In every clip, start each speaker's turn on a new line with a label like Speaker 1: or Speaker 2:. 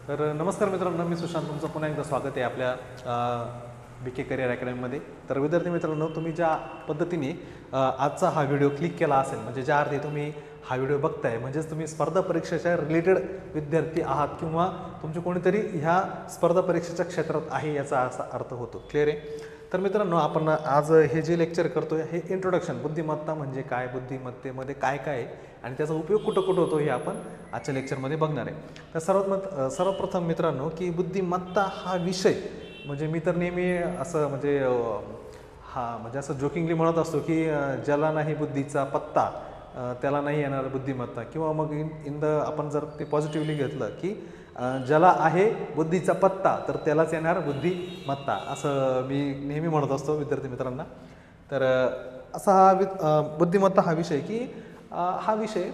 Speaker 1: तर नमस्कार मित्रांनो, मी सुशांत, तुमचं पुन्हा एकदा स्वागत आहे आपल्या BK करिअर अकॅडमीमध्ये. तर विद्यार्थी मित्रांनो, तुम्ही ज्या पद्धतीने आजचा हा व्हिडिओ क्लिक केला असेल, म्हणजे ज्या अर्थी तुम्ही हा व्हिडिओ बघताय, म्हणजेच तुम्ही स्पर्धा परीक्षेच्या रिलेटेड विद्यार्थी आहात किंवा तुमचे कोणीतरी ह्या स्पर्धा परीक्षेच्या क्षेत्रात आहे याचा असा अर्थ होतो. क्लिअर आहे? तर मित्रांनो, आपण आज हे जे लेक्चर करतोय हे इंट्रोडक्शन, बुद्धिमत्ता म्हणजे काय, बुद्धिमत्तेमध्ये काय काय आहे आणि त्याचा उपयोग कुठं कुठं होतो हे आपण आजच्या लेक्चरमध्ये बघणार आहे. तर सर्वप्रथम मित्रांनो, की बुद्धिमत्ता हा विषय म्हणजे मी तर नेहमी असं म्हणजे म्हणजे असं जोकिंगली म्हणत असतो की ज्याला नाही बुद्धीचा पत्ता त्याला नाही येणार बुद्धिमत्ता, किंवा मग इन द आपण जर ते पॉझिटिव्हली घेतलं की ज्याला आहे बुद्धीचा पत्ता तर त्यालाच येणार बुद्धिमत्ता, असं मी नेहमी म्हणत असतो विद्यार्थी मित्रांना. तर असा हा बुद्धिमत्ता हा विषय की हा विषय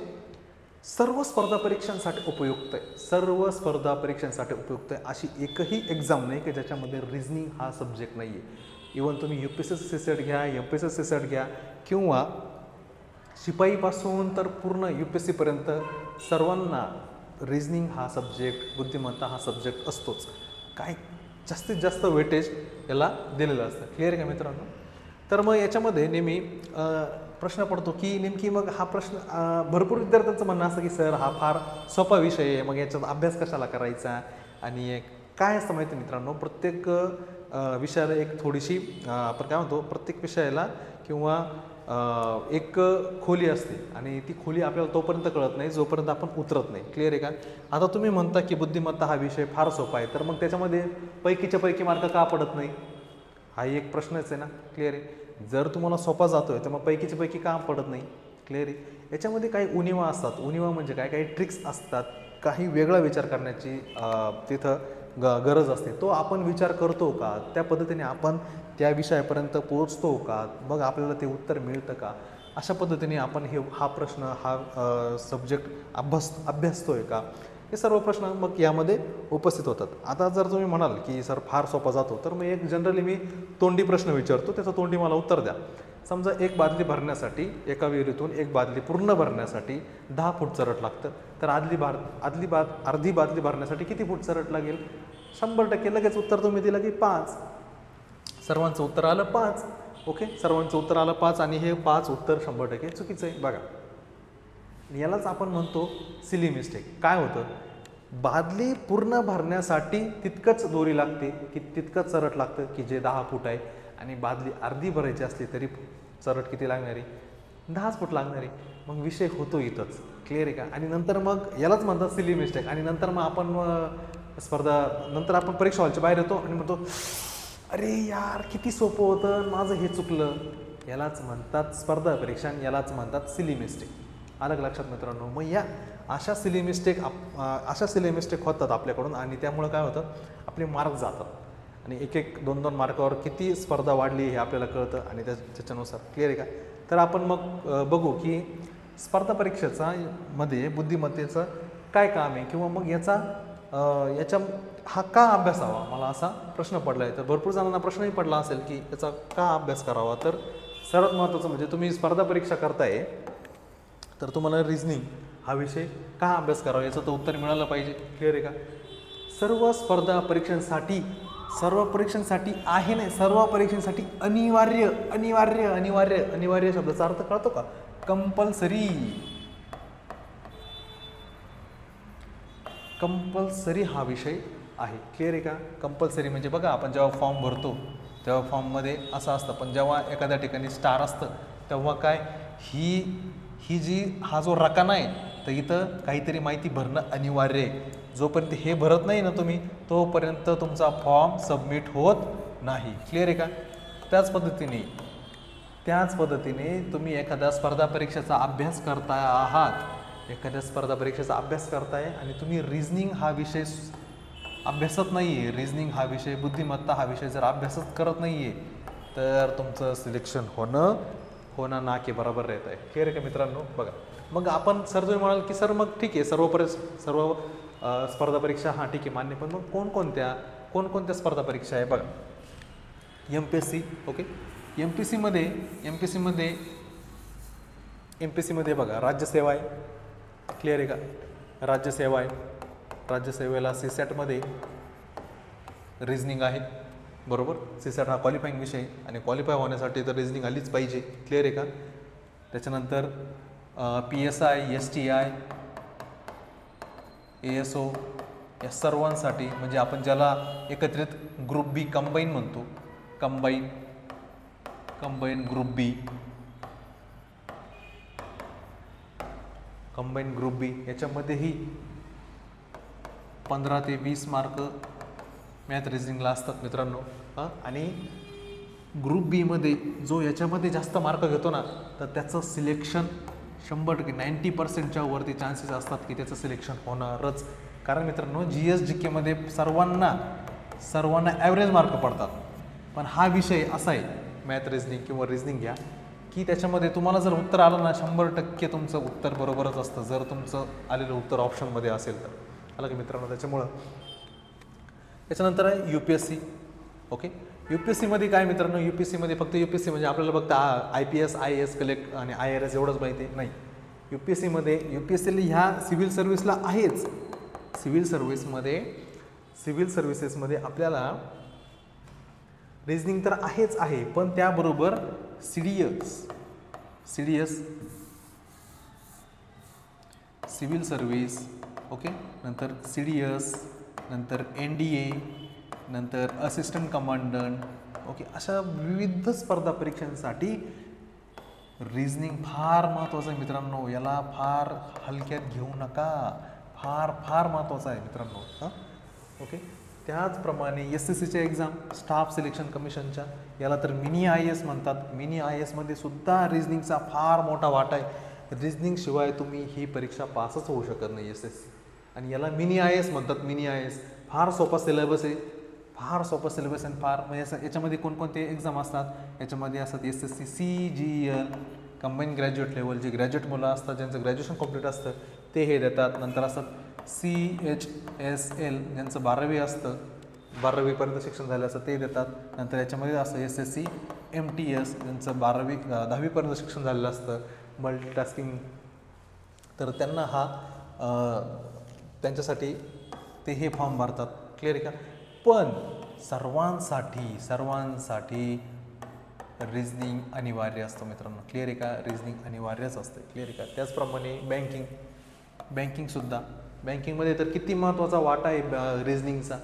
Speaker 1: सर्व स्पर्धा परीक्षांसाठी उपयुक्त आहे. सर्व स्पर्धा परीक्षांसाठी उपयुक्त आहे. अशी एकही एक्झाम नाही की ज्याच्यामध्ये रिझनिंग हा सब्जेक्ट नाही आहे. इवन तुम्ही UPSC सेट घ्या, MPSC सेट घ्या किंवा शिपाईपासून तर पूर्ण UPSCपर्यंत सर्वांना रिझनिंग हा सब्जेक्ट, बुद्धिमत्ता हा सब्जेक्ट असतोच. काय जास्तीत जास्त वेटेज याला दिलेलं असतं. क्लिअर आहे का मित्रांनो? तर मग याच्यामध्ये नेहमी प्रश्न पडतो की नेमकी मग हा प्रश्न भरपूर विद्यार्थ्यांचं म्हणणं असतं की सर हा फार सोपा विषय आहे, मग याच्यात अभ्यास कशाला करायचा. आणि काय असतं माहिती मित्रांनो, प्रत्येक विषयाला एक थोडीशी आपण काय म्हणतो, प्रत्येक विषयाला किंवा एक खोली असते आणि ती खोली आपल्याला तोपर्यंत कळत नाही जोपर्यंत आपण उतरत नाही. क्लिअर आहे का? आता तुम्ही म्हणता की बुद्धिमत्ता हा विषय फार सोपा आहे, तर मग त्याच्यामध्ये पैकीच्या पैकी मार्क का पडत नाही, हा एक प्रश्नच आहे ना. क्लिअर आहे? जर तुम्हाला सोपा जातोय तर मग पैकीच्या पैकी का पडत नाही. क्लिअर आहे? याच्यामध्ये काही उणिवा असतात. उणिवा म्हणजे काय, काही ट्रिक्स असतात, काही वेगळा विचार करण्याची तिथं गरज असते. तो आपण विचार करतो का, त्या पद्धतीने आपण त्या विषयापर्यंत पोहोचतो का, मग आपल्याला ते उत्तर मिळतं का, अशा पद्धतीने आपण हा प्रश्न हा सब्जेक्ट अभ्यासतोय का, हे सर्व प्रश्न मग यामध्ये उपस्थित होतात. आता जर तुम्ही म्हणाल की सर फार सोपा जातो, तर मग एक जनरली मी तोंडी प्रश्न विचारतो, त्याचं तोंडी मला उत्तर द्या. समजा एक बादली भरण्यासाठी, एका विहिरीतून एक बादली पूर्ण भरण्यासाठी 10 फूट चरट लागतं, तर अर्धी बादली भरण्यासाठी किती फूट चरट लागेल? 100% लगेच उत्तर तुम्ही दिलं की 5. सर्वांचं उत्तर आलं 5. ओके, सर्वांचं उत्तर आलं 5 आणि हे 5 उत्तर 100% चुकीचं आहे. बघा, यालाच आपण म्हणतो सिली मिस्टेक. काय होतं, बादली पूर्ण भरण्यासाठी तितकंच दोरी लागते की तितकंच चरट लागतं की जे 10 फूट आहे, आणि बादली अर्धी भरायची असली तरी चरट किती लागणारी? 10 फूट लागणारी. मग विषय होतो इथंच. क्लिअर आहे का? आणि नंतर मग यालाच म्हणतात सिली मिस्टेक. आणि नंतर मग आपण नंतर आपण परीक्षा हॉलच्या बाहेर येतो आणि म्हणतो अरे यार किती सोपं होतं, माझं हे चुकलं. यालाच म्हणतात स्पर्धा परीक्षा आणि यालाच म्हणतात सिली मिस्टेक. अलग लक्षात मित्रांनो? मग या अशा सिली मिस्टेक होतात आपल्याकडून आणि त्यामुळं काय होतं, आपले मार्क जातात आणि 1-2 मार्कावर किती स्पर्धा वाढली हे आपल्याला कळतं आणि त्याच्यानुसार. क्लिअर आहे का? तर आपण मग बघू की स्पर्धा परीक्षेचा मध्ये बुद्धिमत्तेचं काय काम आहे, किंवा मग हा का अभ्यासावा, मला असा प्रश्न पडला आहे. तर भरपूर जणांना प्रश्नही पडला असेल की याचा का अभ्यास करावा. तर सर्वात महत्त्वाचं म्हणजे तुम्ही स्पर्धा परीक्षा करताय तर तुम्हाला रिझनिंग हा विषय का अभ्यास करावा याचं तर उत्तर मिळालं पाहिजे. क्लिअर आहे का? सर्व स्पर्धा परीक्षांसाठी आहे नाही, सर्व परीक्षांसाठी अनिवार्य शब्दाचा अर्थ कळतो का? कंपल्सरी हा विषय आहे. क्लिअर आहे का? कंपल्सरी म्हणजे बघा, आपण जेव्हा फॉर्म भरतो तेव्हा फॉर्ममध्ये असं असतं, पण जेव्हा एखाद्या ठिकाणी स्टार असतं तेव्हा काय, हा जो रकाना आहे तर इथं काहीतरी माहिती भरणं अनिवार्य आहे. जोपर्यंत हे भरत नाही ना तुम्ही, तोपर्यंत तुमचा फॉर्म सबमिट होत नाही. क्लिअर आहे का? त्याच पद्धतीने तुम्ही एखाद्या स्पर्धा परीक्षेचा अभ्यास करताय आणि तुम्ही रिझनिंग हा विषय अभ्यासत नाही आहे, रिझनिंग हा विषय, बुद्धिमत्ता हा विषय जर अभ्यासच करत नाही आहे, तर तुमचं सिलेक्शन होणं ना की बरोबर राहत आहे. क्लिअर आहे का मित्रांनो? बघा, मग आपण सर तुम्ही म्हणाल की सर मग ठीक आहे, सर्व स्पर्धा परीक्षा हा ठीक आहे मान्य, पण मग कोणकोणत्या स्पर्धा परीक्षा आहे? बघा, MPSC. ओके, MPSC मध्ये बघा राज्यसेवा आहे. क्लिअर आहे का? राज्यसेवा आहे. राज्यसेवेला CSATमध्ये रिझनिंग आहे, बरोबर. CSAT हा क्वालिफाईंग विषय आणि क्वालिफाय होण्यासाठी तर रिझनिंग आलीच पाहिजे. क्लिअर आहे का? त्याच्यानंतर PSI, STI, ASO या सर्वांसाठी म्हणजे आपण ज्याला एकत्रित ग्रुप बी कंबाईन म्हणतो, कंबाईन ग्रुप बी याच्यामध्येही 15 ते 20 मार्क मॅथ रिझनिंगला असतात मित्रांनो. आणि ग्रुप बीमध्ये जो याच्यामध्ये जास्त मार्क घेतो ना तर त्याचं सिलेक्शन 100% 90%च्या वरती चान्सेस असतात की त्याचं सिलेक्शन होणारच. कारण मित्रांनो GS GKमध्ये सर्वांना ॲव्हरेज मार्क पडतात. पण हा विषय असा आहे मॅथ रिझनिंग किंवा रिझनिंग घ्या की त्याच्यामध्ये तुम्हाला जर उत्तर आलं ना 100% तुमचं उत्तर बरोबरच असतं जर तुमचं आलेलं उत्तर ऑप्शनमध्ये असेल तर. आलं की मित्रांनो? त्याच्यानंतर आहे UPSC. ओके, UPSCमध्ये काय मित्रांनो, UPSCमध्ये फक्त UPSC म्हणजे आपल्याला फक्त IPS, IAS कलेक्ट आणि IRS एवढंच माहिती नाही. UPSCमध्ये ह्या सिव्हिल सर्व्हिसला आहेच. सिव्हिल सर्व्हिसेसमध्ये आपल्याला रिझनिंग तर आहे, पण त्याबरोबर CDS सिव्हिल सर्व्हिस, ओके, नंतर CDS, नंतर NDA, नंतर असिस्टंट कमांडंट, ओके, अशा विविध स्पर्धा परीक्षांसाठी रिझनिंग फार महत्त्वाचं आहे मित्रांनो. याला फार हलक्यात घेऊ नका, फार महत्त्वाचं आहे मित्रांनो. ओके, त्याचप्रमाणे SSCच्या एक्झाम स्टाफ सिलेक्शन कमिशनच्या याला तर मिनी IAS म्हणतात. मिनी IASमध्ये सुद्धा रिझनिंगचा फार मोठा वाटा आहे. रिझनिंग शिवाय तुम्ही ही परीक्षा पासच होऊ शकत नाही SSC. आणि याला मिनी IAS म्हणतात. मिनी IAS फार सोपा सिलेबस आहे आणि फार म्हणजे याच्यामध्ये कोणकोणते एक्झाम असतात. याच्यामध्ये असतात SSC CGL combine graduate level, जे ग्रॅज्युएट मुलं असतात ज्यांचं ग्रॅज्युएशन कंप्लीट असतं ते हे देतात. नंतर असतात CHSL ज्यांचं 12वी असतं, 12वीपर्यंत शिक्षण झालं असतं ते देतात. नंतर याच्यामध्ये असतं SSC MTS ज्यांचं 10वीपर्यंत शिक्षण झालेलं असतं, मल्टीटास्किंग, तर त्यांना त्यांच्यासाठी ते हे फॉर्म भरतात. क्लिअर आहे का? पण सर्वांसाठी रिझनिंग अनिवार्य असतं मित्रांनो. क्लिअर आहे का? रिझनिंग अनिवार्यच असतं. क्लिअर आहे का? त्याचप्रमाणे बँकिंगमध्ये तर किती महत्त्वाचा वाटा आहे रिझनिंगचा.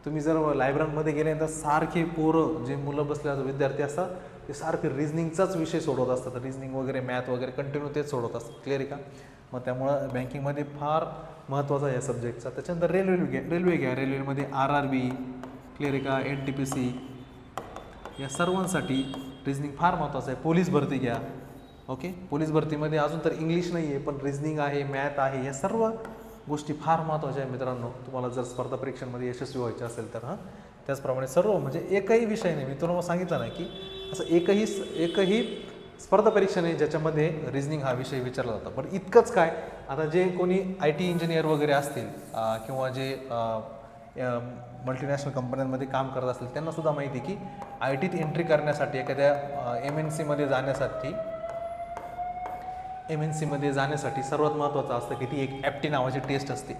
Speaker 1: तुम्ही जर लायब्ररीमध्ये गेले तर सारखे पोरं जे मुलं बसले विद्यार्थी असतात ते सारखे रिझनिंगचाच विषय सोडवत असतात. रिझनिंग वगैरे मॅथ वगैरे कंटिन्यू तेच सोडवत असतात. क्लिअर आहे का? मग त्यामुळं बँकिंगमध्ये फार महत्त्वाचा आहे या सब्जेक्टचा. त्याच्यानंतर रेल्वे घ्या. रेल्वेमध्ये RRB, क्लिअर आहे का, NTPC या सर्वांसाठी रिझनिंग फार महत्त्वाचं आहे. पोलीस भरती घ्या. ओके, पोलीस भरतीमध्ये अजून तर इंग्लिश नाही आहे पण रिझनिंग आहे, मॅथ आहे, या सर्व गोष्टी फार महत्त्वाच्या आहे मित्रांनो तुम्हाला जर स्पर्धा परीक्षांमध्ये यशस्वी व्हायचे असेल तर. त्याचप्रमाणे सर्व म्हणजे एकही विषय नाही, मी तुम्हाला सांगितलं नाही की असं एकही स्पर्धा परीक्षा नाही ज्याच्यामध्ये रिझनिंग हा विषय विचारला जातो. पण इतकंच काय, आता जे कोणी IT इंजिनियर वगैरे असतील किंवा जे मल्टीनॅशनल कंपन्यांमध्ये काम करत असतील त्यांनासुद्धा माहिती आहे की ITत एंट्री करण्यासाठी एखाद्या MNC मध्ये जाण्यासाठी सर्वात महत्त्वाचं असतं की ती एक ॲप्टी नावाची टेस्ट असते.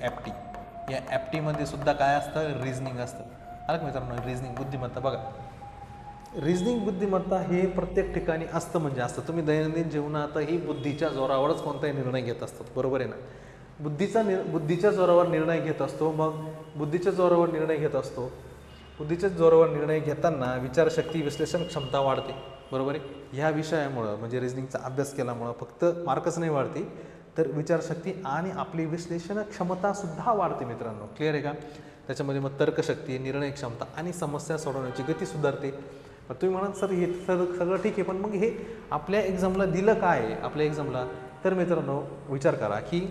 Speaker 1: या ॲप्टीमध्ये सुद्धा काय असतं, रिझनिंग असतं. आलं मित्रांनो? रिझनिंग बुद्धिमत्ता. बघा, रिझनिंग बुद्धिमत्ता हे प्रत्येक ठिकाणी असतं म्हणजे असतं. तुम्ही दैनंदिन जीवनातही बुद्धीच्या जोरावरच कोणताही निर्णय घेत असतात, बरोबर आहे ना? बुद्धीच्या जोरावर निर्णय घेत असतो. मग बुद्धीच्या जोरावर निर्णय घेताना विचारशक्ती, विश्लेषण क्षमता वाढते, बरोबर आहे? ह्या विषयामुळं म्हणजे रिझनिंगचा अभ्यास केल्यामुळं फक्त मार्कच नाही वाढते तर विचारशक्ती आणि आपली विश्लेषण क्षमतासुद्धा वाढते मित्रांनो. क्लिअर आहे का? त्याच्यामध्ये मग तर्कशक्ती, निर्णय क्षमता आणि समस्या सोडवण्याची गती सुधारते. तुम्ही म्हणाल सर हे सगळं ठीक आहे पण मग हे आपल्या एक्झामला दिलं काय आहे आपल्या एक्झामला? तर मित्रांनो विचार करा की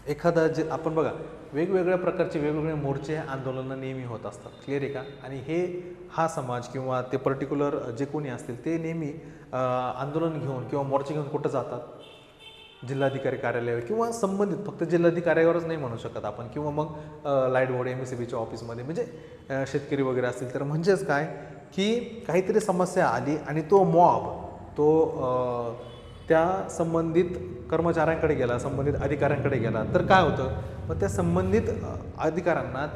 Speaker 1: एखादा जे आपण बघा वेगवेगळ्या प्रकारचे वेगवेगळे मोर्चे आंदोलनं नेहमी होत असतात. क्लिअर आहे का? आणि हा समाज किंवा ते पर्टिक्युलर जे कोणी असतील ते नेहमी आंदोलन घेऊन किंवा मोर्चे घेऊन कुठं जातात? जिल्हाधिकारी कार्यालयावर किंवा संबंधित, फक्त जिल्हाधिकाऱ्यावरच नाही म्हणू शकत आपण, किंवा मग लाईट बोर्ड MSEBच्या ऑफिसमध्ये म्हणजे शेतकरी वगैरे असतील तर. म्हणजेच काय की काहीतरी समस्या आली आणि तो मॉब त्या संबंधित कर्मचाऱ्यांकडे गेला, संबंधित अधिकाऱ्यांकडे गेला तर काय होतं, मग त्या संबंधित अधिकाऱ्यांना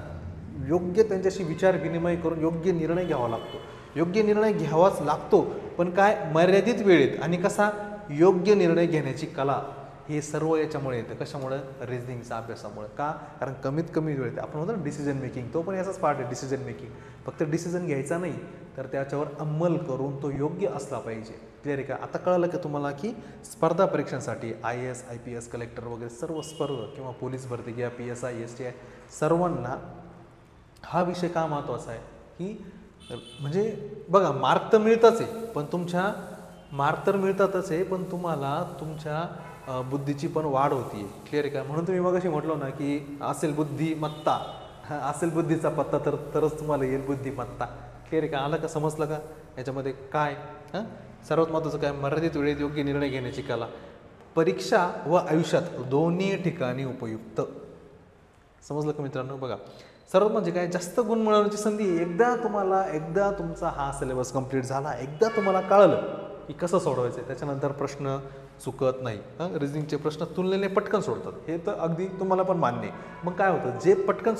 Speaker 1: योग्य त्यांच्याशी विचार विनिमय करून योग्य निर्णय घ्यावा लागतो. योग्य निर्णय घ्यावाच लागतो, पण काय मर्यादित वेळेत आणि कसा योग्य निर्णय घेण्याची कला, हे सर्व याच्यामुळे येतं. कशामुळे? रिझनिंगच्या अभ्यासामुळे. का? कारण कमीत कमी वेळेत आपण म्हणतो ना डिसिजन मेकिंग, तो पण याचाच पार्ट आहे डिसिजन मेकिंग. फक्त डिसिजन घ्यायचा नाही तर त्याच्यावर अंमल करून तो योग्य असला पाहिजे. क्लिअर आहे का? आता कळलं की तुम्हाला की स्पर्धा परीक्षांसाठी IAS IPS कलेक्टर वगैरे सर्व स्पर्धा किंवा पोलीस भरती घ्या, PSI STI सर्वांना हा विषय का महत्त्वाचा आहे की म्हणजे बघा मार्क तर मिळताच आहे, पण तुमच्या मार्क तर मिळतातच आहे, पण तुम्हाला तुमच्या बुद्धीची पण वाढ होती. क्लिअर आहे का? म्हणून तुम्ही मगाशी म्हटलो ना की असेल बुद्धिमत्ता, असेल बुद्धीचा पत्ता तरच तुम्हाला येईल बुद्धिमत्ता. क्लिअर आहे का? आलं का? समजलं का याच्यामध्ये काय? सर्वात महत्त्वाचं काय? मर्यादित वेळेत योग्य निर्णय घेण्याची कला. परीक्षा व आयुष्यात दोन्ही ठिकाणी उपयुक्त. समजलं का मित्रांनो? बघा सर्वात म्हणजे काय, जास्त गुण मिळवण्याची संधी. एकदा तुमचा हा सिलेबस कंप्लीट झाला, एकदा तुम्हाला कळलं की कसं सोडवायचं आहे, त्याच्यानंतर प्रश्न चुकत नाही. रिझनिंगचे प्रश्न तुलनेने पटकन सोडतात, हे तर अगदी तुम्हाला पण मान्य आहे. मग काय होतं, जे पटकन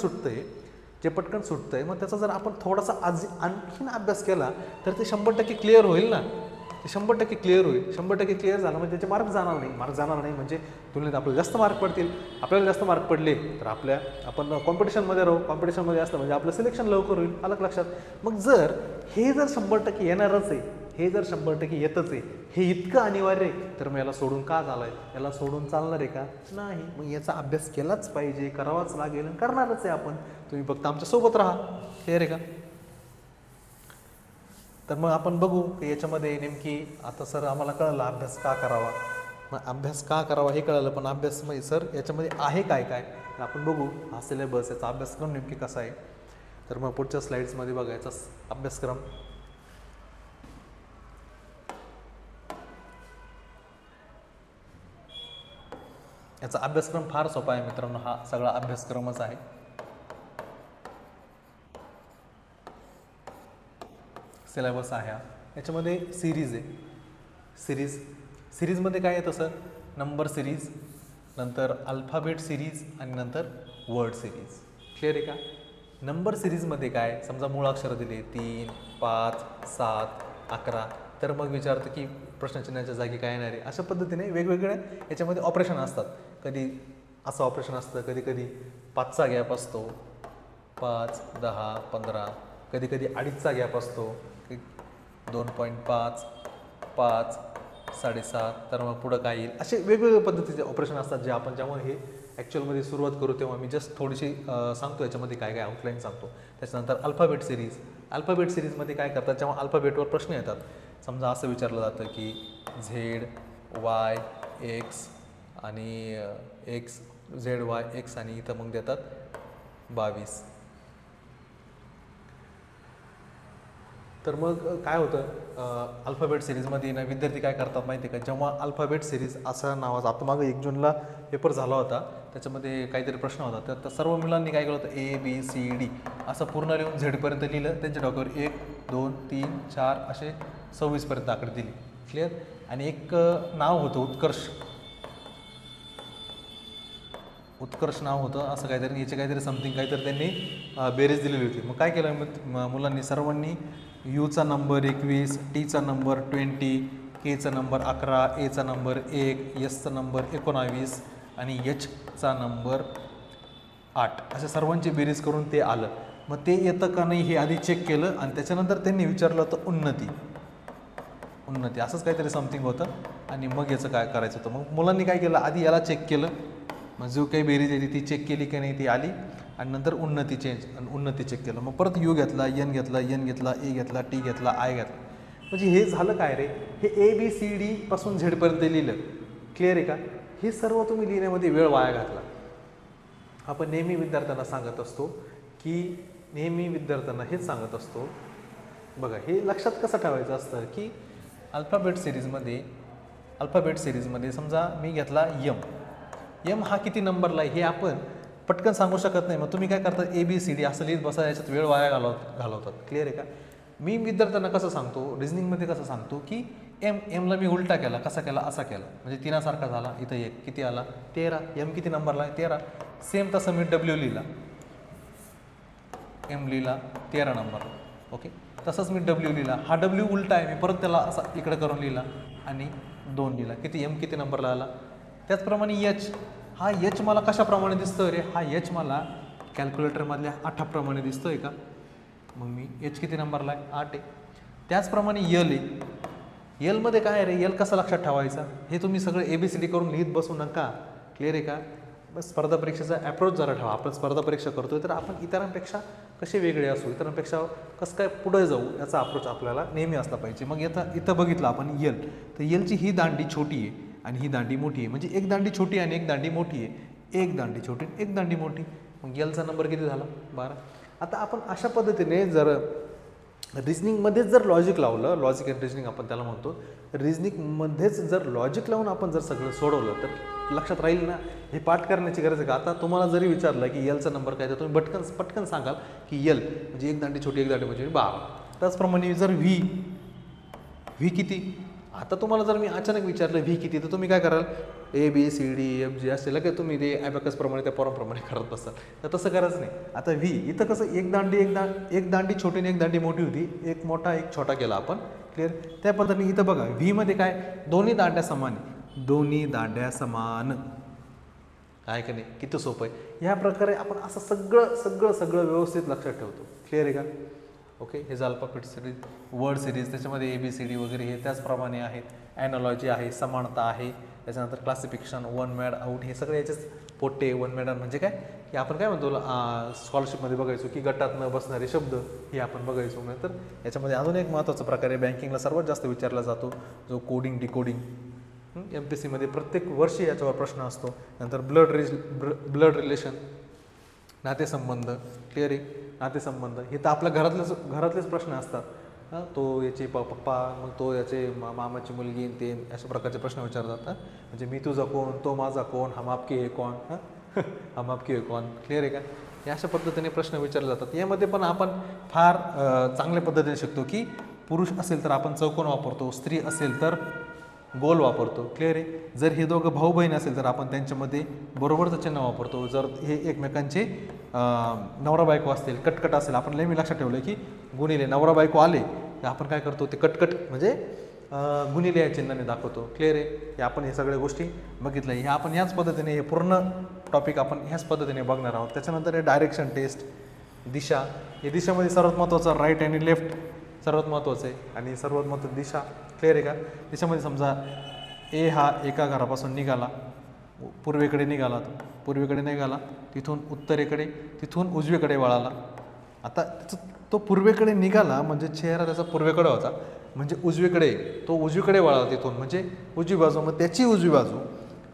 Speaker 1: सुटतंय मग त्याचा जर आपण थोडासा आणखीन अभ्यास केला तर ते 100% क्लिअर होईल ना. ते 100% क्लिअर होईल. 100% क्लिअर झालं म्हणजे त्याचे मार्क जाणार नाही म्हणजे तुलनेत आपल्याला जास्त मार्क पडतील. आपल्याला जास्त मार्क पडले तर आपण कॉम्पिटिशनमध्ये राहू. कॉम्पिटिशनमध्ये असलं म्हणजे आपलं सिलेक्शन लवकर होईल. आलं लक्षात? मग जर 100% येणारच आहे, हे जर 100% येतच आहे, हे इतकं अनिवार्य आहे, तर मग याला सोडून का झालं आहे? याला सोडून चालणार आहे का? नाही. मग याचा अभ्यास केलाच पाहिजे, करावाच लागेल आणि करणारच आहे आपण. तुम्ही फक्त आमच्यासोबत राहा. क्लिअर आहे का? तर मग आपण बघू की याच्यामध्ये नेमकी आता सर आम्हाला कळलं अभ्यास का करावा. मग अभ्यास का करावा हे कळलं, पण अभ्यास म्हणजे सर याच्यामध्ये आहे काय काय तर आपण बघू. हा सिलेबस, याचा अभ्यासक्रम नेमकी कसा आहे. तर मग पुढच्या स्लाईड्समध्ये बघा याचा अभ्यासक्रम. याचा अभ्यासक्रम फार सोपा आहे मित्रांनो. हा सगळा अभ्यासक्रमच आहे. सिलेबस आहे हा. याच्यामध्ये सिरीज आहे. सिरीजमध्ये काय येतं सर? नंबर सिरीज, नंतर अल्फाबेट सिरीज आणि नंतर वर्ड सिरीज. क्लिअर आहे का? नंबर सिरीजमध्ये काय, समजा मूळाक्षर दिले 3, 5, 7, 11, तर मग विचारतं की प्रश्नचिन्हाच्या जागी काय येणार आहे. अशा पद्धतीने वेगवेगळ्या याच्यामध्ये ऑपरेशन असतात. कधी असं ऑपरेशन असतं, कधी कधी 5चा गॅप असतो, 5, 10, 15, कधी कधी 2.5चा गॅप असतो, 2.5, 5, 7.5, तर मग पुढं काय येईल. असे वेगवेगळ्या पद्धतीचे ऑपरेशन असतात जे आपण जेव्हा हे ॲक्च्युअलमध्ये सुरुवात करू तेव्हा मी जस्ट थोडीशी सांगतो याच्यामध्ये काय काय आउटलाईन सांगतो. त्याच्यानंतर अल्फाबेट सिरीजमध्ये काय करतात, जेव्हा अल्फाबेटवर प्रश्न येतात, समजा असं विचारलं जातं की ZY X आणि ZY X आणि इथं मग देतात 22. तर मग काय होतं अल्फाबेट सिरीजमध्ये ना विद्यार्थी काय करतात माहिती आहे का, जेव्हा अल्फाबेट सिरीज असा नावाचा आता मागं 1 जूनला पेपर झाला होता, त्याच्यामध्ये काहीतरी प्रश्न होता, तर सर्व मुलांनी काय केलं होतं ABCD असं पूर्ण लिहून झेडपर्यंत लिहिलं. त्यांच्या डोक्यावर 1, 2, 3, 4 असे 26पर्यंत आकडे दिली. क्लिअर? आणि एक नाव होतं उत्कर्ष नाव होतं असं काहीतरी, याचे काहीतरी समथिंग काहीतरी त्यांनी बेरीज दिलेली होती. मग काय केलं मुलांनी सर्वांनी यूचा नंबर 21, टीचा नंबर 20, केचा नंबर 11, एचा नंबर 1, एसचा नंबर 19 आणि एचचा नंबर 8 अशा सर्वांची बेरीज करून ते आलं. मग ते येतं का नाही हे आधी चेक केलं आणि त्याच्यानंतर त्यांनी विचारलं होतं उन्नती असंच काहीतरी समथिंग होतं. आणि मग याचं काय करायचं होतं. मग मुलांनी काय केलं, आधी याला चेक केलं, मग जो काही बेरीज येते ती चेक केली की नाही ती आली, आणि नंतर उन्नती चेक केलं. मग परत यू घेतला, एन घेतला, ए घेतला, टी घेतला, आय घेतला. म्हणजे हे झालं काय रे, हे ABCD पासून झेडपर्यंत लिहिलं. क्लिअर आहे का? हे सर्व तुम्ही लिहिण्यामध्ये वेळ वाया घातला. आपण नेहमी विद्यार्थ्यांना सांगत असतो बघा, हे लक्षात कसं ठेवायचं असतं की अल्फाबेट सिरीजमध्ये समजा मी घेतला यम हा किती नंबरला आहे हे आपण पटकन सांगू शकत नाही. मग तुम्ही काय करता, ABCD असं लिहित बसा, याच्यात वेळ वाया घालवतात. क्लिअर आहे का? मी विद्यार्थ्यांना कसं सांगतो, रिझनिंगमध्ये कसं सांगतो की एमला मी उलटा केला, कसा केला, असा केला, म्हणजे तिनासारखा झाला. इथं एक किती आला 13, एम किती नंबरला आहे 13. सेम तसं मी डब्ल्यू लिहिला, एम लिहिला 13 नंबरला. ओके, तसंच मी डब्ल्यू लिहिला, हा डब्ल्यू उलटा आहे, मी परत त्याला असा इकडे करून लिहिला आणि 2 लिहिला. किती एम किती नंबरला आला. त्याचप्रमाणे एच, हा एच मला कशाप्रमाणे दिसतोय रे, हा एच मला कॅल्क्युलेटरमधल्या 8 प्रमाणे दिसतोय का, मग मी एच किती नंबरला आहे 8 आहे. त्याचप्रमाणे यल आहे, एलमध्ये काय आहे रे, यल कसा लक्षात ठेवायचा, हे तुम्ही सगळं ABCD करून लिहित बसू नका. क्लिअर आहे का. बस स्पर्धा परीक्षेचा ॲप्रोच जरा ठेवा. आपण स्पर्धा परीक्षा करतोय तर आपण इतरांपेक्षा कसे वेगळे असू, इतरांपेक्षा कसं काय पुढे जाऊ, याचा अप्रोच आपल्याला नेहमी असला पाहिजे. मग इथं बघितलं आपण यल, तर यलची ही दांडी छोटी आहे आणि ही दांडी मोठी आहे, म्हणजे एक दांडी छोटी आणि एक दांडी मोठी आहे, एक दांडी छोटी एक दांडी मोठी, मग यलचा नंबर किती झाला 12. आता आपण अशा पद्धतीने जर रिजनिंगमध्येच जर लॉजिक लावलं, लॉजिक अँड रिजनिंग आपण त्याला म्हणतो, रिजनिंगमध्येच जर लॉजिक लावून आपण जर सगळं सोडवलं तर लक्षात राहील ना. हे पाठ करण्याची गरज आहे का. आता तुम्हाला जरी विचारलं की यलचा नंबर काय, तर तुम्ही पटकन सांगाल की यल म्हणजे एक दांडी छोटी एक दांडी म्हणजे 12. त्याचप्रमाणे जर व्ही किती, आता तुम्हाला जर मी अचानक विचारलं व्ही किती, तर तुम्ही काय कराल, ABCDEFG असेल की तुम्ही ते ॲबॅकस प्रमाणे त्या फॉर्मप्रमाणे करत बसाल. तर तसं करायचं नाही. आता व्ही इथं कसं एक दांडी छोटी आणि एक दांडी मोठी होती, एक मोठा एक छोटा केला आपण. क्लिअर. त्या पद्धतीने इथं बघा व्हीमध्ये काय, दोन्ही दांड्या समान, दोन्ही दांड्या समान आहे का नाही, किती सोपं आहे. ह्या प्रकारे आपण असं सगळं व्यवस्थित लक्षात ठेवतो. क्लिअर आहे का. ओके, हे झालं अल्फाबेट सिरीज, वर्ड सिरीज, त्याच्यामध्ये ABCD वगैरे हे त्याचप्रमाणे आहेत. ॲनॉलॉजी आहे, समानता आहे, त्याच्यानंतर क्लासिफिकेशन, वन मॅड आउट, हे सगळे याचेच पोटे. वन मॅड म्हणजे काय, की आपण काय म्हणतो स्कॉलरशिपमध्ये बघायचो की गटात न बसणारे शब्द, हे आपण बघायचो. नंतर याच्यामध्ये अजून एक महत्त्वाचा प्रकार आहे, बँकिंगला सर्वात जास्त विचारला जातो, जो कोडिंग डिकोडिंग. MPSCमध्ये प्रत्येक वर्षी याच्यावर प्रश्न असतो. नंतर ब्लड रिलेशन, नातेसंबंध. क्लिअर आहे. नातेसंबंध हे तर आपल्या घरातलेच प्रश्न असतात. तो याचे पप्पा, मग तो याचे मामाची मुलगी, ते अशा प्रकारचे प्रश्न विचारले जातात. म्हणजे मी तुझा कोण, तो माझा कोण, हम आपके हे कोण, हम आपके हे कोण. क्लिअर आहे का. हे अशा पद्धतीने प्रश्न विचारले जातात. यामध्ये पण आपण फार चांगल्या पद्धतीने शिकतो की पुरुष असेल तर आपण चौकोन वापरतो, स्त्री असेल तर गोल वापरतो. क्लिअर आहे. जर हे दोघं भाऊ बहीण असेल तर आपण त्यांच्यामध्ये बरोबरचं चिन्ह वापरतो. जर हे एकमेकांचे नवरा बायको असतील, कटकट असेल, आपण नेहमी लक्षात ठेवलं की गुणिले नवरा बायको आले तर आपण काय करतो, ते कटकट म्हणजे गुणिले या चिन्हाने दाखवतो. क्लिअर आहे. हे आपण हे सगळ्या गोष्टी बघितल्या. हे आपण ह्याच पद्धतीने हे पूर्ण टॉपिक आपण ह्याच पद्धतीने बघणार आहोत. त्याच्यानंतर हे डायरेक्शन टेस्ट, दिशा. हे दिशामध्ये सर्वात महत्त्वाचं राईट आणि लेफ्ट सर्वात महत्त्वाचं आहे, आणि सर्वात महत्त्वाचं दिशा. क्लिअर आहे का. त्याच्यामध्ये समजा ए हा एका घरापासून निघाला, पूर्वेकडे निघाला, पूर्वेकडे निघाला, तिथून उत्तरेकडे, तिथून उजवीकडे वळाला. आता तो पूर्वेकडे निघाला म्हणजे चेहरा त्याचा पूर्वेकडे होता, म्हणजे उजवीकडे, तो उजवीकडे वळाला तिथून म्हणजे उजवी बाजू, मग त्याची उजवी बाजू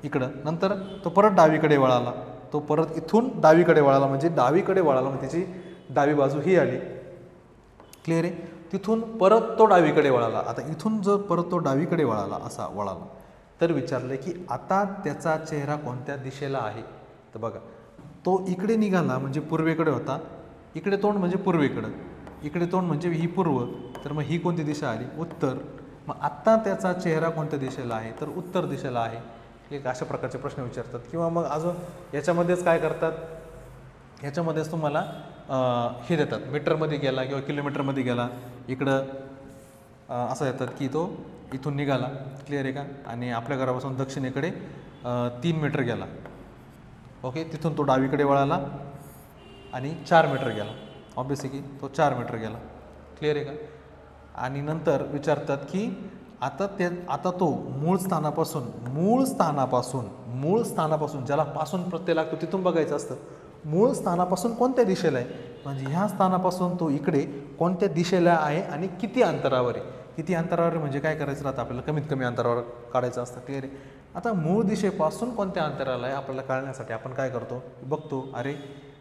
Speaker 1: इकडं. नंतर तो परत डावीकडे वळाला, तो परत इथून डावीकडे वळाला म्हणजे डावीकडे वळाला, मग त्याची डावी बाजू ही आली. क्लिअर आहे. तिथून परत तो डावीकडे वळाला. आता इथून जर परत तो डावीकडे वळाला, असा वळाला, तर विचारलं की आता त्याचा चेहरा कोणत्या दिशेला आहे. तर बघा, तो इकडे निघाला म्हणजे पूर्वेकडे होता, इकडे तोंड म्हणजे पूर्वेकडं, इकडे तोंड म्हणजे ही पूर्व, तर मग ही कोणती दिशा आली, उत्तर. मग आत्ता त्याचा चेहरा कोणत्या दिशेला आहे, तर उत्तर दिशेला आहे. एक अशा प्रकारचे प्रश्न विचारतात. किंवा मग अजून याच्यामध्येच काय करतात, ह्याच्यामध्येच तुम्हाला हे देतात, मीटरमध्ये गेला किंवा किलोमीटरमध्ये गेला, इकडं असं येतात की तो इथून निघाला. क्लिअर आहे का. आणि आपल्या घरापासून दक्षिणेकडे 3 मीटर गेला. ओके, तिथून तो डावीकडे वळाला आणि 4 मीटर गेला. ऑब्वियसली की तो 4 मीटर गेला. क्लिअर आहे का. आणि नंतर विचारतात की आता तो मूळ स्थानापासून ज्याला पासून प्रत्यय लागतो तिथून बघायचं असतं, मूळ स्थानापासून कोणत्या दिशेला आहे, म्हणजे ह्या स्थानापासून तो इकडे कोणत्या दिशेला आहे आणि किती अंतरावर आहे. किती अंतरावर म्हणजे काय करायचं राहतं, आपल्याला कमीत कमी अंतरावर काढायचं असतं. क्लिअर आहे. आता मूळ दिशेपासून कोणत्या अंतराला आहे आपल्याला काढण्यासाठी आपण काय करतो, बघतो, अरे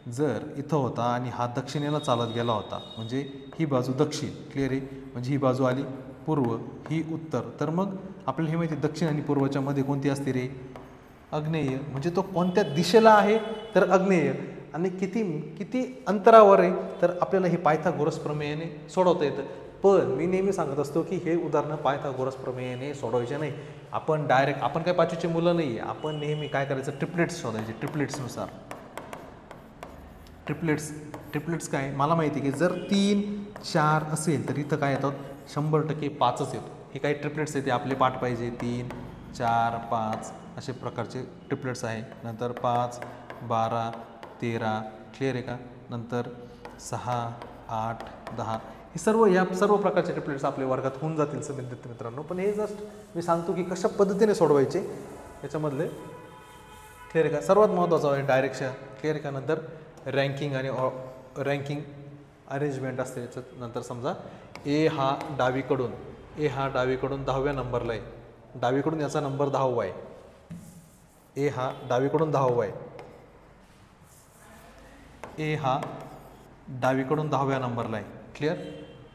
Speaker 1: जर इथं होता आणि हा दक्षिणेला चालत गेला होता म्हणजे ही बाजू दक्षिण. क्लिअर आहे. म्हणजे ही बाजू आली पूर्व, ही उत्तर. तर मग आपल्याला हे माहिती दक्षिण आणि पूर्वच्या मध्ये कोणती असते रे, आग्नेय. म्हणजे तो कोणत्या दिशेला आहे तर आग्नेय. आणि किती अंतरावर आहे तर आपल्याला हे पायथागोरस प्रमेयाने सोडवता येतं. पण मी नेहमी सांगत असतो की हे उदाहरणं पायथागोरस प्रमेयाने सोडवायचे नाही. आपण डायरेक्ट, आपण काय 5वीची मुलं नाही आहे, आपण नेहमी काय करायचं, ट्रिपलेट्स शोधायचे. ट्रिपलेट्सनुसार ट्रिपलेट्स काय, मला माहिती आहे की जर 3 4 असेल तर इथं काय येतात 100% 5च येतो. हे काही ट्रिपलेट्स येते, आपले पाठ पाहिजे 3 4 5 असे प्रकारचे ट्रिपलेट्स आहे. नंतर 5 12 13, क्लिअर आहे का. नंतर 6 8 10, हे सर्व प्रकारचे ट्रिपलेट्स आपल्या वर्गात होऊन जातील विद्यार्थी मित्रांनो. पण हे जस्ट मी सांगतो की कशा पद्धतीने सोडवायचे याच्यामधले, क्लिअर आहे का. सर्वात महत्त्वाचं आहे डायरेक्शन, क्लिअर आहे का. नंतर रँकिंग आणि रँकिंग अरेंजमेंट असते याच्यात. नंतर समजा ए हा डावीकडून 10व्या नंबरला आहे, डावीकडून याचा नंबर 10वा आहे. ए हा डावीकडून 10वा आहे, ए हा डावीकडून 10व्या नंबरला आहे, क्लिअर.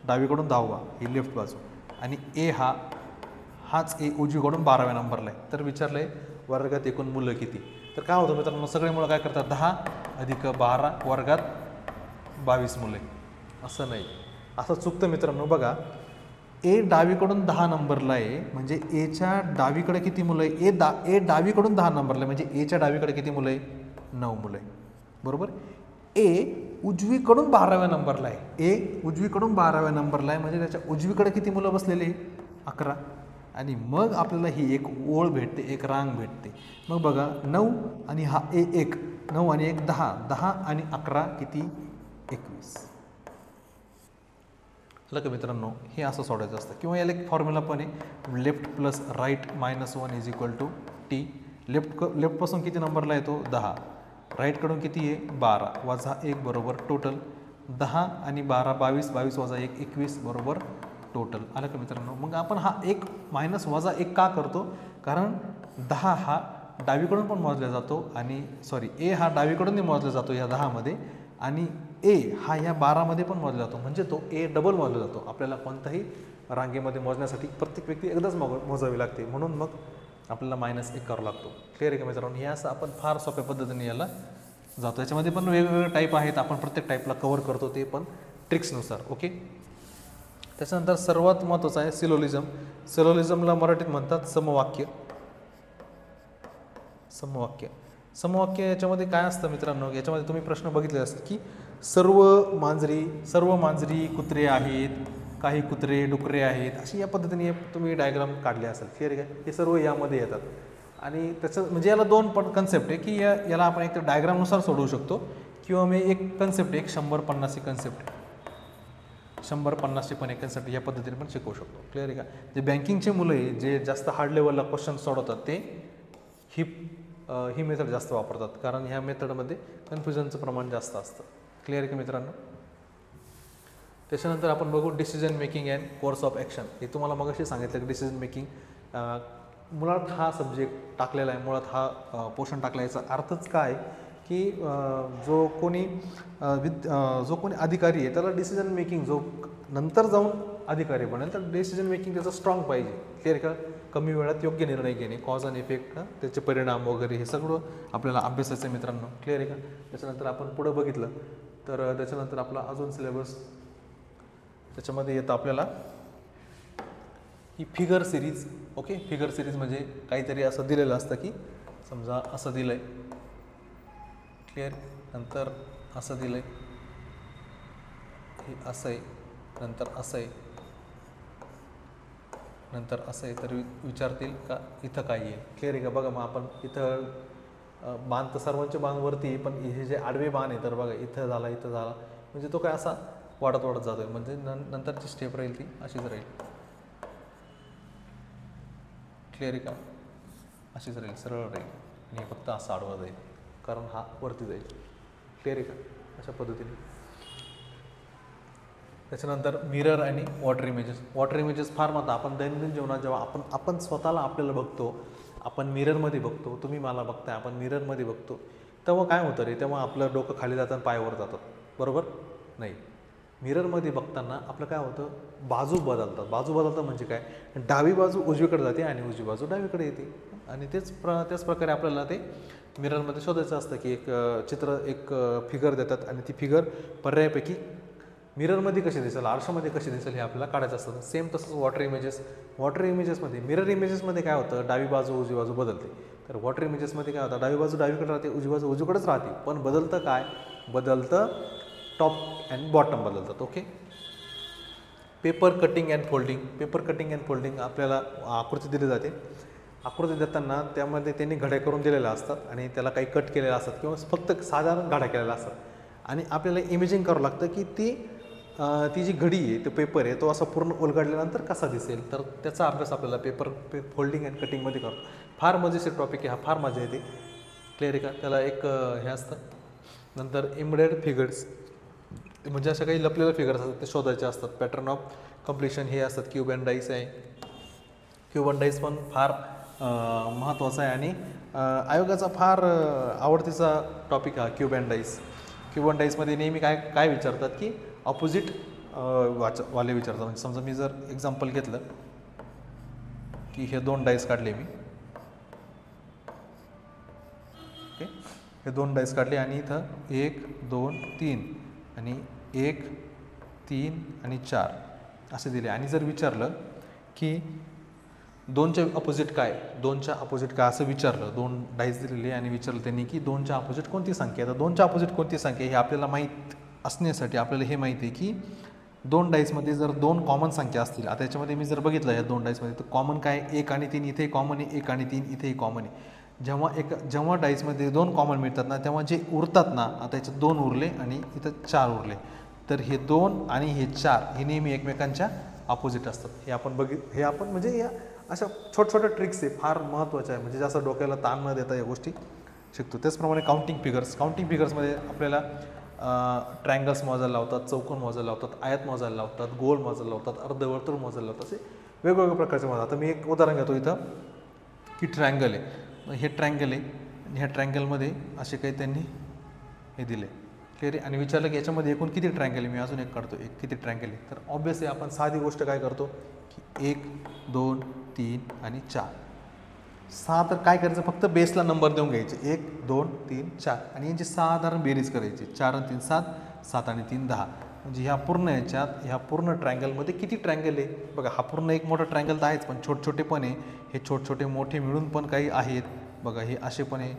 Speaker 1: डावीकडून 10वा ही लेफ्ट बाजू, आणि ए हाच ए उजवीकडून 12व्या नंबरला आहे. तर विचारलं आहे वर्गात एकूण मुलं किती. तर काय होतं मित्रांनो, सगळे मुलं काय करतात, 10 अधिक 12, वर्गात 22 मुलं आहे. असं नाही, असं चुकतं मित्रांनो. बघा, ए डावीकडून 10 नंबरला आहे म्हणजे एच्या डावीकडे किती मुलं आहे, ए डावीकडून 10 नंबरला आहे म्हणजे एच्या डावीकडे किती मुलं आहे, 9 मुलं आहे, बरोबर. ए उजवीकडून 12व्या नंबरला आहे, ए उजवीकडून 12व्या नंबरला आहे म्हणजे त्याच्या उजवीकडे किती मुलं बसलेले, 11. आणि मग आपल्याला ही एक ओळ भेटते, एक रांग भेटते. मग बघा 9 आणि हा ए 1, 9 आणि 1 10, 10 आणि 11 किती, 21. का मित्रांनो, हे असं सोडायचं असतं. किंवा याला एक फॉर्म्युला पण आहे, left plus right -1 is equal to T. लेफ्टपासून किती नंबरला येतो, 10, राईटकडून किती आहे, 12 वजा 1 बरोबर टोटल 10 आणि 12 22, 22 वजा 1 21 बरोबर टोटल. आलं का मित्रांनो. मग आपण हा 1 मायनस वजा 1 का करतो, कारण 10 हा डावीकडून पण मोजला जातो आणि ए हा डावीकडूनही मोजला जातो या 10मध्ये, आणि ए हा या 12मध्ये पण मोजला जातो, म्हणजे तो ए डबल मोजला जातो. आपल्याला कोणत्याही रांगेमध्ये मोजण्यासाठी प्रत्येक व्यक्ती एकदाच मोजावी लागते, म्हणून मग आपल्याला -1 करावा लागतो. क्लिअर आहे का मित्रांनो. हे असं आपण फार सोप्या पद्धतीने याला जातो. याच्यामध्ये पण वेगवेगळे टाईप आहेत, आपण प्रत्येक टाईपला कव्हर करतो, ते पण ट्रिक्सनुसार. ओके. त्याच्यानंतर सर्वात महत्त्वाचं आहे सिलोलिझम. सिलोलिझमला मराठीत म्हणतात समवाक्य. समवाक्य याच्यामध्ये काय असतं मित्रांनो, याच्यामध्ये तुम्ही प्रश्न बघितले असतात की सर्व मांजरी कुत्रे आहेत, काही कुत्रे डुकरे आहेत, अशी या पद्धतीने तुम्ही डायग्राम काढले असेल, क्लिअर आहे का. हे सर्व यामध्ये येतात. आणि त्याचं म्हणजे याला 2 पण कन्सेप्ट आहे की याला आपण एक डायग्रामनुसार सोडवू शकतो, किंवा मी एक कन्सेप्ट, एक 100-50 कन्सेप्ट, 100-50 पण एक कन्सेप्ट या पद्धतीने पण शिकवू शकतो. क्लिअर आहे का. जे बँकिंगचे मुलं आहे, जे जास्त हार्ड लेवलला क्वेश्चन सोडवतात, ते ही मेथड जास्त वापरतात, कारण ह्या मेथडमध्ये कन्फ्युजनचं प्रमाण जास्त असतं. क्लिअर आहे की मित्रांनो. त्याच्यानंतर आपण बघू decision making and course of action. हे तुम्हाला मगाशी सांगितलं की डिसिजन मेकिंग मुळात हा सब्जेक्ट टाकलेला आहे, मुळात हा पोर्शन टाकला. याचा अर्थच काय की जो कोणी अधिकारी आहे त्याला डिसिजन मेकिंग, जो नंतर जाऊन अधिकारी बनेल, तर डिसिजन मेकिंग त्याचं स्ट्रॉंग पाहिजे. क्लिअर का. कमी वेळात योग्य निर्णय घेणे, कॉज अँड इफेक्ट, त्याचे परिणाम वगैरे, हे सगळं आपल्याला अभ्यासाचं आहे मित्रांनो. क्लिअर आहे का. त्याच्यानंतर आपण पुढं बघितलं तर त्याच्यानंतर आपला अजून सिलेबस त्याच्यामध्ये येतं आपल्याला ही figure series. Okay. Figure series म्हणजे काहीतरी असं दिलेलं असतं की समजा असं दिलं आहे, क्लिअर, नंतर असं दिलं आहे, हे असं आहे, नंतर असं आहे, नंतर असं आहे, तर विचारतील का इथं काय आहे. क्लिअर आहे का. बघा, मग आपण इथं बाण तर सर्वांचे बाण वरती आहे, पण हे जे आडवे बाण आहे तर बघा इथं झाला, म्हणजे तो काय असा वाढत जातो आहे, म्हणजे नंतरची स्टेप राहील ती अशीच राहील. क्लिअर आहे का. अशीच राहील, सरळ राहील, आणि फक्त असं आडवा जाईल, कारण हा वरती जाईल. क्लिअर आहे का. अशा पद्धतीने. त्याच्यानंतर मिरर आणि वॉटर इमेजेस फार महत्त्व. आपण दैनंदिन जीवनात जेव्हा आपण स्वतःला आपल्याला बघतो, आपण मिररमध्ये बघतो, तुम्ही मला बघताय, आपण मिररमध्ये बघतो, तेव्हा काय होतं रे, तेव्हा आपलं डोकं खाली जातं आणि पायावर जातात, बरोबर नाही. मिररमध्ये बघताना आपलं काय होतं, बाजू बदलतात म्हणजे काय, डावी बाजू उजवीकडे जाते आणि उजवी बाजू डावीकडे येते. आणि त्याच प्रकारे आपल्याला ते मिररमध्ये शोधायचं असतं की एक फिगर देतात आणि ती फिगर पर्यायापैकी मिररमध्ये कशी दिसेल, आरशामध्ये कशी दिसेल हे आपल्याला काढायचं असतं. सेम तसंच वॉटर इमेजेसमध्ये मिरर इमेजेसमध्ये काय होतं, डावी बाजू उजवी बाजू बदलते. तर वॉटर इमेजेसमध्ये काय होतं, डावी बाजू डावीकडे राहते, उजवी बाजू उजवीकडेच राहते, पण बदलतं काय, बदलतं टॉप अँड बॉटम बदलतात. Okay. Paper cutting and folding आपल्याला आकृती दिली जाते. आकृती देताना त्यामध्ये त्यांनी घड्या करून दिलेल्या असतात आणि त्याला काही कट केलेल्या असतात किंवा फक्त साधारण घड्या केलेल्या असतात आणि आपल्याला इमेजिंग करावं लागतं की ती जी घडी आहे, तो पेपर आहे, तो असा पूर्ण उलगडल्यानंतर कसा दिसेल. तर त्याचा अभ्यास आपल्याला फोल्डिंग अँड कटिंगमध्ये करतो. फार मजेशीर टॉपिक आहे हा, फार मजा येते. क्लिअर आहे का. त्याला एक हे असतं. नंतर एम्बेडेड फिगर्स म्हणजे अशा काही लपलेल्या फिगर्स असतात, ते शोधायचे असतात. पॅटर्न ऑफ कम्प्लिशन हे असतात. क्यूब अँड डाईस आहे. क्यूब अँड डाईस पण फार महत्त्वाचा आहे आणि आयोगाचा फार आवडतीचा टॉपिक हा cube and dice. Cube and डाईसमध्ये नेहमी काय विचारतात की ऑपोजिट वाले विचारतात. म्हणजे समजा मी जर एक्झाम्पल घेतलं की हे 2 डाईस काढले मी. ओके. हे 2 डाईस काढले आणि इथं 1 2 3 आणि 1 3 आणि 4 असे दिले आणि जर विचारलं की 2च्या अपोजिट काय, 2च्या अपोजिट काय असं विचारलं, 2 डाईस दिलेले आणि विचारलं त्यांनी की 2च्या अपोजिट कोणती संख्या. आता 2च्या अपोजिट कोणती संख्या हे आपल्याला माहीत असण्यासाठी आपल्याला हे माहिती आहे की 2 डाईसमध्ये जर 2 कॉमन संख्या असतील. आता याच्यामध्ये मी जर बघितलं या 2 डाईसमध्ये तर कॉमन काय, 1 आणि 3 इथेही कॉमन आहे, 1 आणि 3 इथेही कॉमन आहे. जेव्हा डाईसमध्ये 2 कॉमन मिळतात ना, तेव्हा जे उरतात ना, आता याच्यात 2 उरले आणि इथं 4 उरले, तर हे 2 आणि हे 4 हे नेहमी एकमेकांच्या अपोजिट असतात. हे आपण म्हणजे या अशा छोट्या ट्रिक्स आहे, फार महत्त्वाच्या आहे. म्हणजे जास्त डोक्याला ताण न देता या गोष्टी शिकतो. त्याचप्रमाणे काउंटिंग फिगर्समध्ये आपल्याला ट्रायंगल्स मोजायला लावतात, चौकोन मोजायला लावतात, आयत मोजायला लावतात, गोल मोजायला लावतात, अर्धवर्तुळ मोजायला लावतात. असे वेगवेगळ्या प्रकारचे मोजा. आता मी एक उदाहरण घेतो इथं की ट्रायंगल आहे. हे ट्रायंगल आहे आणि ह्या ट्रायंगलमध्ये असे काही त्यांनी हे दिले. क्लिअर आहे. आणि विचारलं की याच्यामध्ये एकूण किती ट्रायंगल आहे, मी अजून एक काढतो, किती ट्रायंगल आहे. तर ऑब्वियसली आपण साधी गोष्ट काय करतो की 1 2 3 आणि 4 6. तर काय करायचं, फक्त बेसला नंबर देऊन घ्यायचे 1 2 3 4 आणि यांची साधारण बेरीज करायची. 4 आणि 3 7, 7 आणि 3 10. म्हणजे ह्या पूर्ण ट्रायंगलमध्ये किती ट्रायंगल आहे बघा. हा पूर्ण एक मोठा ट्रायंगल तर आहेच, पण छोटे पण आहे. हे छोटे मोठे मिळून पण काही आहेत बघा, हे असे पण आहे.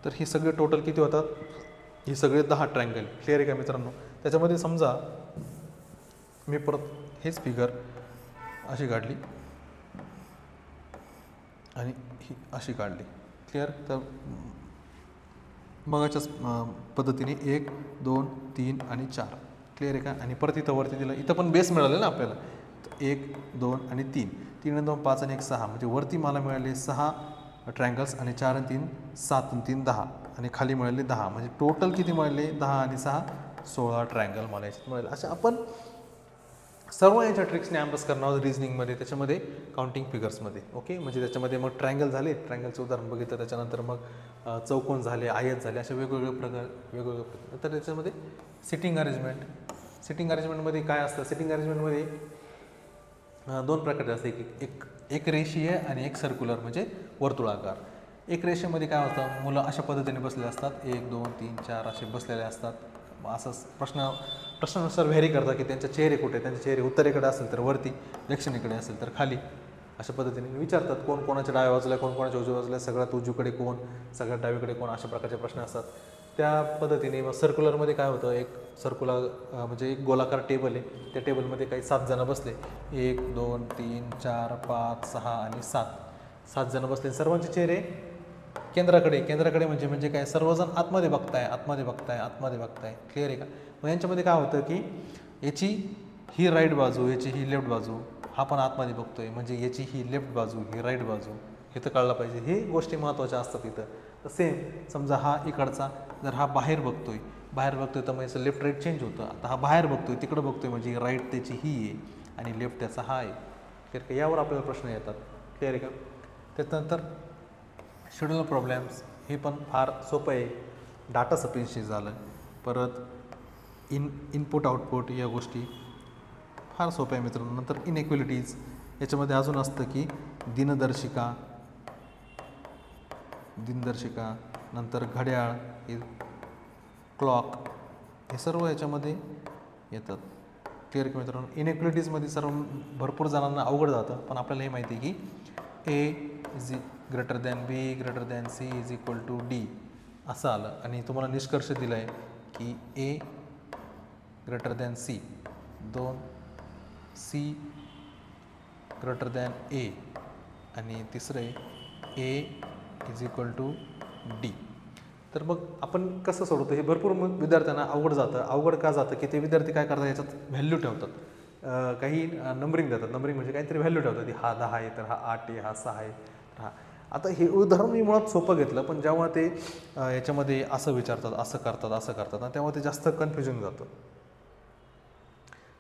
Speaker 1: तर हे सगळे टोटल किती होतात, हे सगळे 10 ट्रायंगल. क्लिअर आहे का मित्रांनो. त्याच्यामध्ये समजा मी परत हेच फिगर अशी काढली आणि ही अशी काढली. क्लिअर. तर मगाच्याच पद्धतीने 1 2 3 आणि 4. क्लिअर आहे का. आणि परत इथं वरती दिलं, इथं पण बेस मिळाले ना आपल्याला. 1 2 आणि 3, 3 आणि 2 5 आणि 1 6. म्हणजे वरती मला मिळाले 6 ट्रायंगल्स आणि 4 आणि 3 7 आणि 3 10 आणि खाली मिळाले 10. म्हणजे टोटल किती मिळाले, 10 आणि 6 16 ट्रायंगल मला याच्यात मिळाले. अशा आपण सर्व याच्या ट्रिक्सने अभ्यास करणार आहोत रिझनिंगमध्ये, त्याच्यामध्ये काउंटिंग फिगर्समध्ये. ओके. म्हणजे त्याच्यामध्ये मग ट्रायंगल झाले, ट्रायंगलचं उदाहरण बघितलं. त्याच्यानंतर मग चौकोन झाले, आयत झाले, असे वेगवेगळे प्रकार. तर त्याच्यामध्ये सिटिंग अरेंजमेंटमध्ये काय असतं, सिटिंग अरेंजमेंटमध्ये 2 प्रकारचे असते, एक रेषीय आणि एक सर्क्युलर म्हणजे वर्तुळाकार. एक रेषेमध्ये काय होतं, मुलं अशा पद्धतीने बसलेले असतात, 1 2 3 4 असे बसलेले असतात. असंच प्रश्नानुसार व्हेरी करतात की त्यांचे चेहरे कुठे, त्यांचे चेहरे उत्तरेकडे असेल तर वरती, दक्षिणेकडे असेल तर खाली. अशा पद्धतीने विचारतात कोण कोणाच्या डाव्या बाजूला, कोण कोणाच्या उजव्या बाजूला, सगळ्यात उजवीकडे कोण, सगळ्यात डावीकडे कोण, अशा प्रकारचे प्रश्न असतात. त्या पद्धतीने मग सर्क्युलरमध्ये काय होतं, एक सर्क्युलर म्हणजे एक गोलाकार टेबल आहे. त्या टेबलमध्ये काही 7 जण बसले, 1 2 3 4 5 6 आणि 7 जण बसले. सर्वांचे चेहरे केंद्राकडे म्हणजे काय, सर्वजण आतमध्ये बघताय. क्लिअर आहे का. मग यांच्यामध्ये काय होतं की याची ही राईट बाजू, याची ही लेफ्ट बाजू, हा पण आतमध्ये बघतोय, म्हणजे याची ही लेफ्ट बाजू, ही राईट बाजू, हे तर कळलं पाहिजे. हे गोष्टी महत्त्वाच्या असतात इथं. तर सेम समजा हा इकडचा, जर हा बाहेर बघतोय तर मग याचं लेफ्ट राईट चेंज होतं. आता हा बाहेर बघतोय, तिकडं बघतोय, म्हणजे राईट त्याची ही आहे आणि लेफ्ट त्याचा हा आहे. क्लिअर का. यावर आपल्याला प्रश्न येतात. क्लिअर आहे का. त्याच्यानंतर शेड्यूल प्रॉब्लेम्स, हे पण फार सोपं आहे. डाटा सफिशियन्सी झालं, परत इनपुट आउटपुट, या गोष्टी फार सोप्या आहे मित्रांनो. नंतर इनइक्वलिटीज, याच्यामध्ये अजून असतं की दिनदर्शिका, नंतर घड्याळ, हे क्लॉक, हे सर्व याच्यामध्ये येतात. क्लिअर की मित्रांनो. इनइक्वालिटीजमध्ये सर्व भरपूर जणांना अवघड जातं, पण आपल्याला हे माहिती आहे की A is greater than B greater than C is equal to D असं आलं आणि तुम्हाला निष्कर्ष दिला आहे की A greater than C, 2 C greater than A आणि तिसरं आहे A is equal to D. तर मग आपण कसं सोडवतो हे भरपूर मग विद्यार्थ्यांना अवघड जातं. अवघड का जातं की ते विद्यार्थी काय करतात, याच्यात व्हॅल्यू ठेवतात, काही नंबरिंग देतात. नंबरिंग म्हणजे काहीतरी व्हॅल्यू ठेवतात, हा 10 आहे तर हा 8 आहे, हा 6 आहे तर हा. आता हे उदाहरण मी मुळात सोपं घेतलं, पण जेव्हा ते याच्यामध्ये असं विचारतात, असं करतात ना, तेव्हा ते जास्त कन्फ्युजन जातं.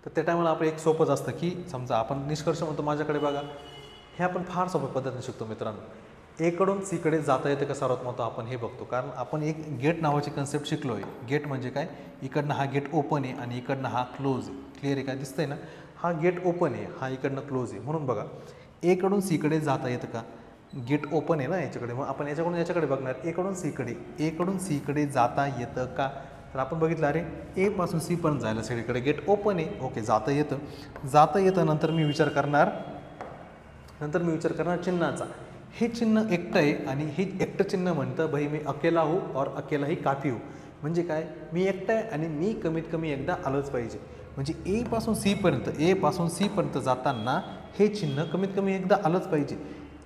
Speaker 1: तर त्या टायमाला आपण एक सोपंच असतं की समजा आपण निष्कर्ष म्हणतो माझ्याकडे बघा, हे आपण फार सोप्या पद्धतीने शिकतो मित्रांनो. एकडून सीकडे जाता येतं का सर्वात महत्त्व आपण हे बघतो, कारण आपण एक गेट नावाची कन्सेप्ट शिकलो आहे. गेट म्हणजे काय, इकडनं हा गेट ओपन आहे आणि इकडनं हा क्लोज आहे. क्लिअर आहे काय, दिसतंय ना, हा गेट ओपन आहे, हा इकडनं क्लोज आहे. म्हणून बघा एकडून सीकडे जाता येतं का, गेट ओपन आहे ना याच्याकडे, मग आपण याच्याकडून याच्याकडे बघणार, एकडून सीकडे जाता येतं का. तर आपण बघितलं अरे ए पासून सी पर्यंत जायला सगळीकडे गेट ओपन आहे, ओके जाता येतं. नंतर मी विचार करणार चिन्हाचा. हे चिन्ह एकटं आहे आणि हे एकटं चिन्ह म्हणतं भाई मी अकेला हूँ और अकेला ही काफी हूँ. म्हणजे काय, मी एकटा आहे आणि मी कमीत कमी एकदा आलंच पाहिजे. म्हणजे ए पासून सी पर्यंत जाताना हे चिन्ह कमीत कमी एकदा आलंच पाहिजे.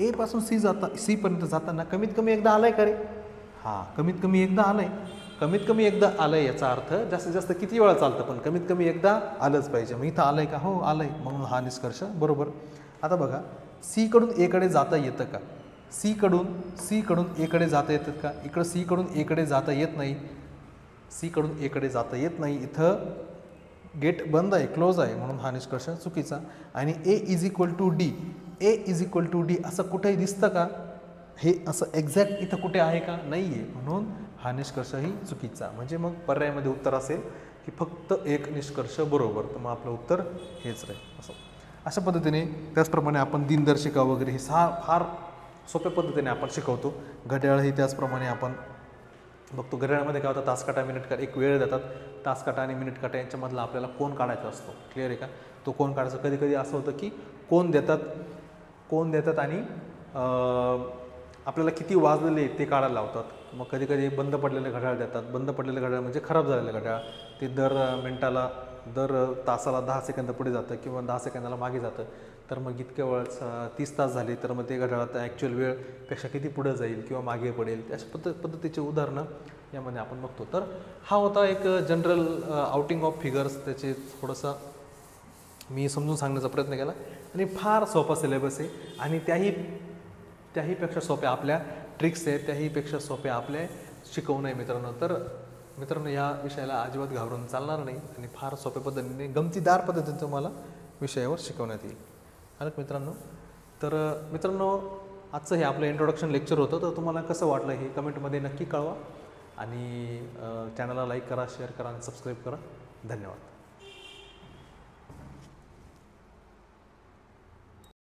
Speaker 1: ए पासून सी पर्यंत जाताना कमीत कमी एकदा आलंय का रे, हां कमीत कमी एकदा आलंय. याचा अर्थ जास्तीत जास्त किती वेळा चालतं, पण कमीत कमी एकदा आलंच पाहिजे. मग इथं आलंय का, हो आलंय, म्हणून हा निष्कर्ष बरोबर. आता बघा सीकडून एकडे जाता येतं का, सीकडून एकडे जाता येतात का, इकडं सीकडून एकडे जाता येत नाही. इथं गेट बंद आहे, क्लोज आहे, म्हणून हा निष्कर्ष चुकीचा. आणि ए इज इक्वल टू डी असं कुठेही दिसतं का, हे असं एक्झॅक्ट इथं कुठे आहे का, नाही आहे, म्हणून हा निष्कर्षही चुकीचा. म्हणजे मग पर्यायामध्ये उत्तर असेल की फक्त एक निष्कर्ष बरोबर, तर मग आपलं उत्तर हेच राहील. असं अशा पद्धतीने त्याचप्रमाणे आपण दिनदर्शिका वगैरे हे फार सोप्या पद्धतीने आपण शिकवतो. घड्याळही त्याचप्रमाणे आपण बघतो. घड्याळामध्ये काय होतं, तासकाटा मिनिटकाटा एक वेळ देतात, तासकाटा आणि मिनिटकाटा यांच्यामधला आपल्याला कोन काढायचा असतो. क्लिअर आहे का, तो कोन काढायचा. कधी कधी असं होतं की कोन देतात आणि आपल्याला किती वाजलेले ते काढायला लावतात. मग कधी कधी बंद पडलेलं घड्याळ देतात. बंद पडलेलं घड्याळ म्हणजे खराब झालेलं घड्याळ, ते दर तासाला 10 सेकंद पुढे जातं किंवा 10 सेकंदाला मागे जातं. तर मग इतक्या वेळेस 30 तास झाले तर मग ते घड्याळात ॲक्च्युअल वेळपेक्षा किती पुढं जाईल किंवा मागे पडेल, अशा पद्धतीचे उदाहरणं यामध्ये आपण बघतो. तर हा होता एक जनरल आउटिंग ऑफ फिगर्स. त्याचे थोडंसं मी समजून सांगण्याचा प्रयत्न केला आणि फार सोपा सिलेबस आहे आणि त्याहीपेक्षा सोप्या आपल्या ट्रिक्स आहेत, त्याहीपेक्षा सोप्या आपल्या शिकवणं आहे मित्रांनो. तर मित्रांनो या विषयाला अजिबात घाबरून चालणार नाही आणि फार सोप्या पद्धतीने गमतीदार पद्धतीने तुम्हाला विषयावर शिकवण्यात येईल. आलं मित्रांनो. तर मित्रांनो आजचं हे आपलं इंट्रोडक्शन लेक्चर होतं. तर तुम्हाला कसं वाटलं हे कमेंटमध्ये नक्की कळवा आणि चॅनलला लाईक करा, शेअर करा आणि सबस्क्राईब करा. धन्यवाद.